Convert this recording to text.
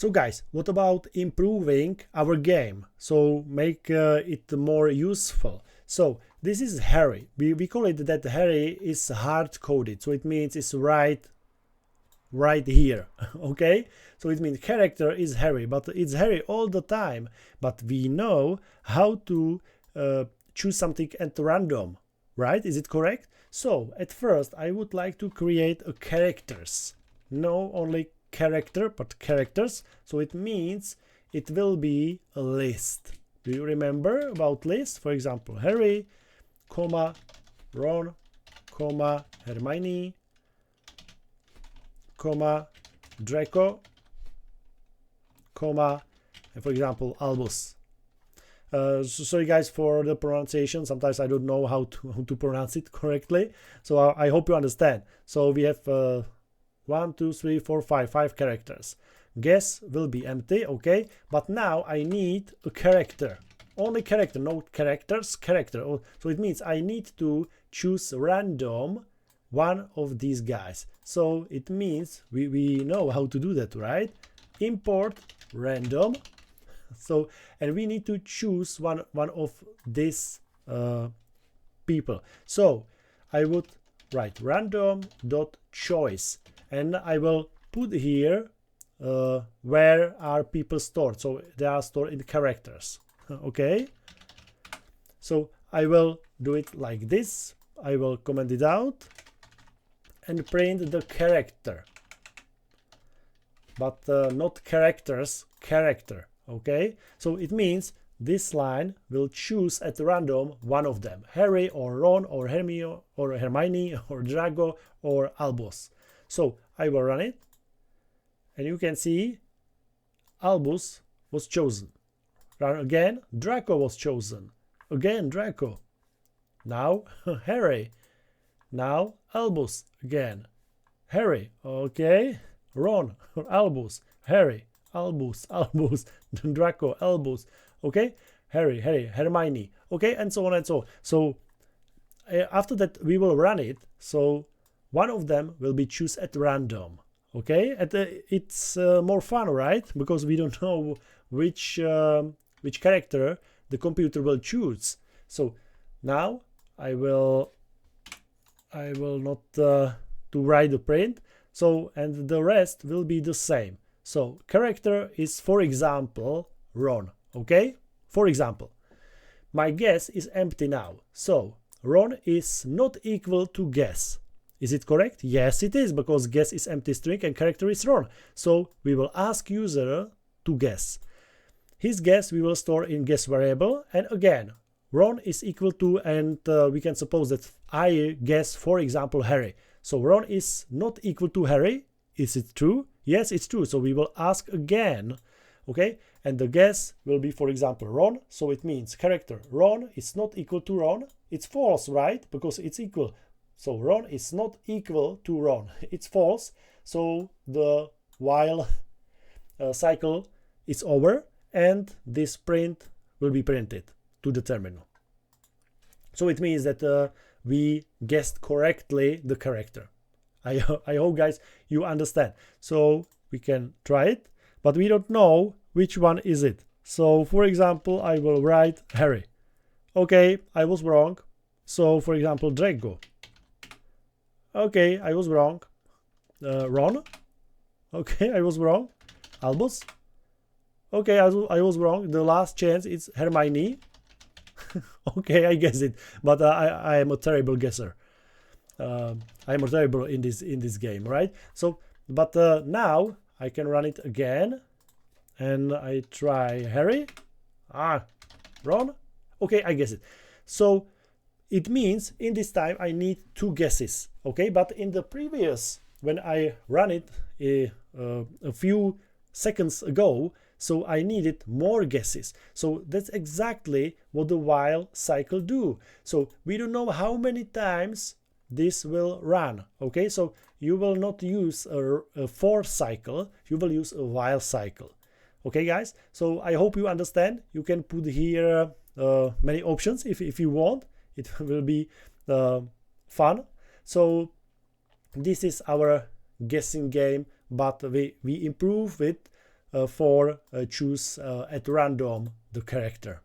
So guys, what about improving our game? So make it more useful. So this is Harry. We call it that Harry is hard coded. So it means it's right here. Okay, so it means character is Harry, but it's Harry all the time. But we know how to choose something at random, right? Is it correct? So at first I would like to create a characters, no only character but characters. So it means it will be a list. Do you remember about list? For example, Harry, comma, Ron, comma, Hermione, comma, Draco, comma, and for example, Albus. Sorry guys for the pronunciation. Sometimes I don't know how to pronounce it correctly. So I hope you understand. So we have 1, 2, 3, 4, 5 characters. Guess will be empty, okay? But now I need a character. Only character, no characters, character. So it means I need to choose random one of these guys. So it means we know how to do that, right? Import random. So, and we need to choose one of these people. So I would write random.choice, and I will put here where are people stored. So they are stored in characters. Okay. So I will do it like this. I will comment it out and print the character, but not characters, character. Okay, so it means this line will choose at random one of them, Harry or Ron or Hermione or Drago or Albus. So I will run it, and you can see Albus was chosen. Run again, Draco was chosen. Again, Draco. Now Harry. Now Albus again. Harry. Okay. Ron, Albus, Harry, Albus, Draco, Albus. Okay. Harry, Hermione. Okay, and so on and so on. So after that we will run it. So one of them will be choose at random. Okay, it's more fun, right? Because we don't know which character the computer will choose. So now I will not to write the print. So, and the rest will be the same. So character is, for example, Ron. Okay, for example, my guess is empty now. So Ron is not equal to guess. Is it correct? Yes, it is, because guess is empty string and character is Ron. So we will ask user to guess. His guess we will store in guess variable, and again Ron is equal to, and we can suppose that I guess, for example, Harry. So Ron is not equal to Harry. Is it true? Yes, it's true. So we will ask again. Okay, and the guess will be, for example, Ron. So it means character Ron is not equal to Ron. It's false, right? Because it's equal. So Ron is not equal to Ron. It's false. So the while cycle is over, and this print will be printed to the terminal. So it means that we guessed correctly the character. I hope guys you understand. So we can try it, but we don't know which one is it. So for example, I will write Harry. Okay, I was wrong. So for example, Drago. Okay, I was wrong. Ron. Okay, I was wrong. Albus. Okay, I was wrong. The last chance is Hermione. Okay, I guess it, but I am a terrible guesser. I'm terrible in this game, right? So, but now I can run it again, and I try Harry. Ron. Okay, I guess it. So it means in this time I need 2 guesses. Okay, but in the previous, when I ran it a few seconds ago, so I needed more guesses. So that's exactly what the while cycle do. So we don't know how many times this will run. Okay, so you will not use a for cycle, you will use a while cycle. Okay guys, so I hope you understand. You can put here many options if you want. It will be fun. So this is our guessing game, but we improve it for choose at random the character.